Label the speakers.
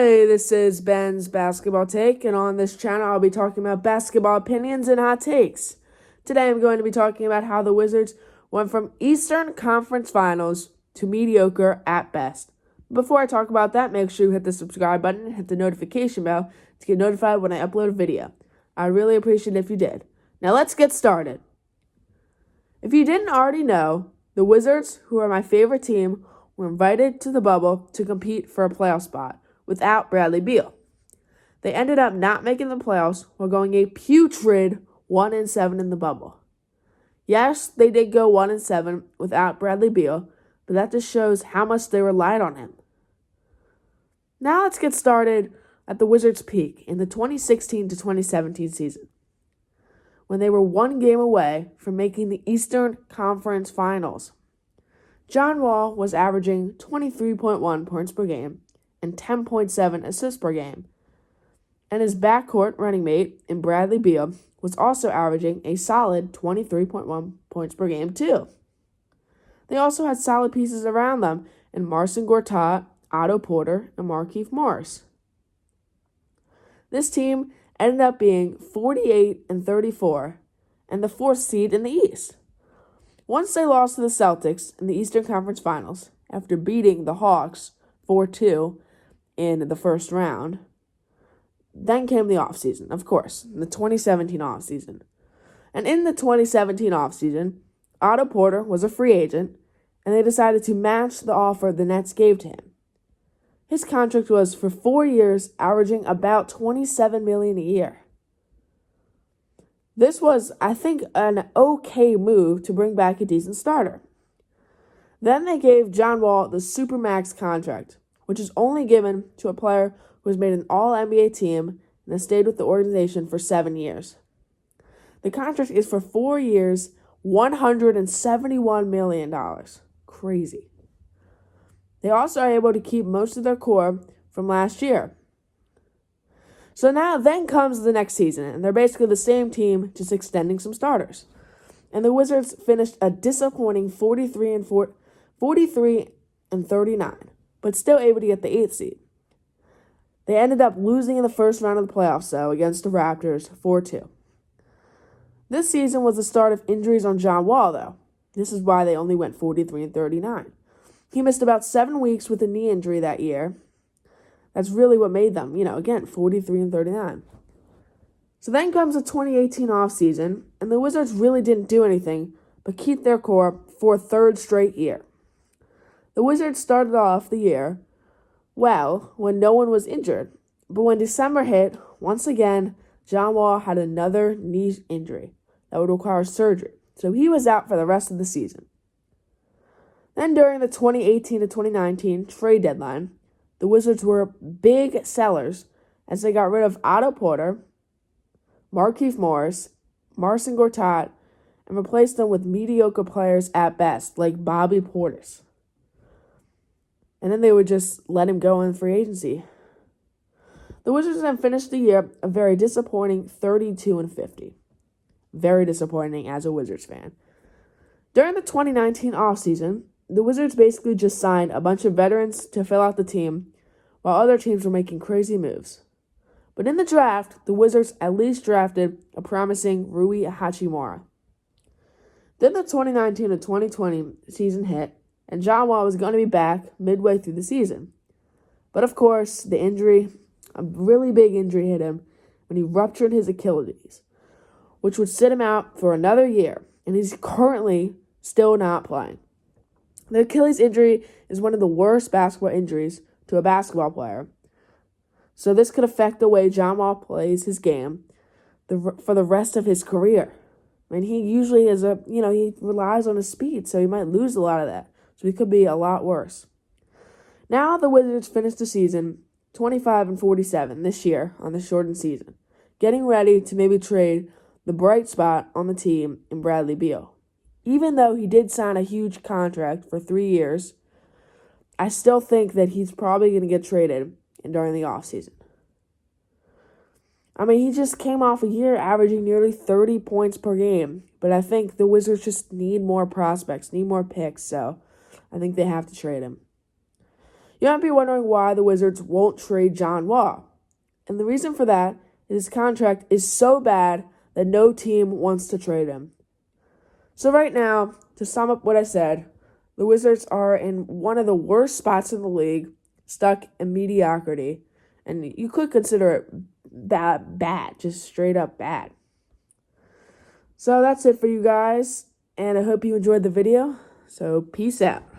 Speaker 1: Hey, this is Ben's Basketball Take, and on this channel I'll be talking about basketball opinions and hot takes. Today I'm going to be talking about how the Wizards went from Eastern Conference Finals to mediocre at best. Before I talk about that, make sure you hit the subscribe button and hit the notification bell to get notified when I upload a video. I'd really appreciate it if you did. Now let's get started. If you didn't already know, the Wizards, who are my favorite team, were invited to the bubble to compete for a playoff spot without Bradley Beal. They ended up not making the playoffs while going a putrid 1-7 in the bubble. Yes, they did go 1-7 without Bradley Beal, but that just shows how much they relied on him. Now let's get started at the Wizards' peak in the 2016 to 2017 season, when they were one game away from making the Eastern Conference Finals. John Wall was averaging 23.1 points per game and 10.7 assists per game, and his backcourt running mate in Bradley Beal was also averaging a solid 23.1 points per game too. They also had solid pieces around them in Marcin Gortat, Otto Porter, and Markieff Morris. This team ended up being 48-34 and the fourth seed in the East. Once they lost to the Celtics in the Eastern Conference Finals after beating the Hawks 4-2 in the first round, then came the offseason, of course, the 2017 offseason. And in the 2017 offseason, Otto Porter was a free agent, and they decided to match the offer the Nets gave to him. His contract was for 4 years, averaging about $27 million a year. This was, I think, an okay move to bring back a decent starter. Then they gave John Wall the Supermax contract, which is only given to a player who has made an All-NBA team and has stayed with the organization for 7 years. The contract is for 4 years, $171 million. Crazy. They also are able to keep most of their core from last year. So now then comes the next season, and they're basically the same team, just extending some starters. And the Wizards finished a disappointing 43-39, but still able to get the 8th seed. They ended up losing in the first round of the playoffs, though, against the Raptors 4-2. This season was the start of injuries on John Wall, though. This is why they only went 43-39. He missed about 7 weeks with a knee injury that year. That's really what made them, again, 43-39. So then comes the 2018 offseason, and the Wizards really didn't do anything but keep their core for a third straight year. The Wizards started off the year well when no one was injured, but when December hit, once again, John Wall had another knee injury that would require surgery, so he was out for the rest of the season. Then during the 2018 to 2019 trade deadline, the Wizards were big sellers as they got rid of Otto Porter, Markieff Morris, Marcin Gortat, and replaced them with mediocre players at best, like Bobby Portis. And then they would just let him go in free agency. The Wizards then finished the year a very disappointing 32-50. Very disappointing as a Wizards fan. During the 2019 offseason, the Wizards basically just signed a bunch of veterans to fill out the team, while other teams were making crazy moves. But in the draft, the Wizards at least drafted a promising Rui Hachimura. Then the 2019 to 2020 season hit, and John Wall was going to be back midway through the season. But of course, the injury, a really big injury, hit him when he ruptured his Achilles, which would sit him out for another year, and he's currently still not playing. The Achilles injury is one of the worst basketball injuries to a basketball player, so this could affect the way John Wall plays his game for the rest of his career. I mean, he usually he relies on his speed, so he might lose a lot of that. So he could be a lot worse. Now the Wizards finished the season 25-47 this year on the shortened season, getting ready to maybe trade the bright spot on the team in Bradley Beal. Even though he did sign a huge contract for 3 years, I still think that he's probably going to get traded during the offseason. I mean, he just came off a year averaging nearly 30 points per game, but I think the Wizards just need more prospects, need more picks, so I think they have to trade him. You might be wondering why the Wizards won't trade John Wall. And the reason for that is his contract is so bad that no team wants to trade him. So right now, to sum up what I said, the Wizards are in one of the worst spots in the league, stuck in mediocrity, and you could consider it bad, just straight up bad. So that's it for you guys, and I hope you enjoyed the video. So peace out.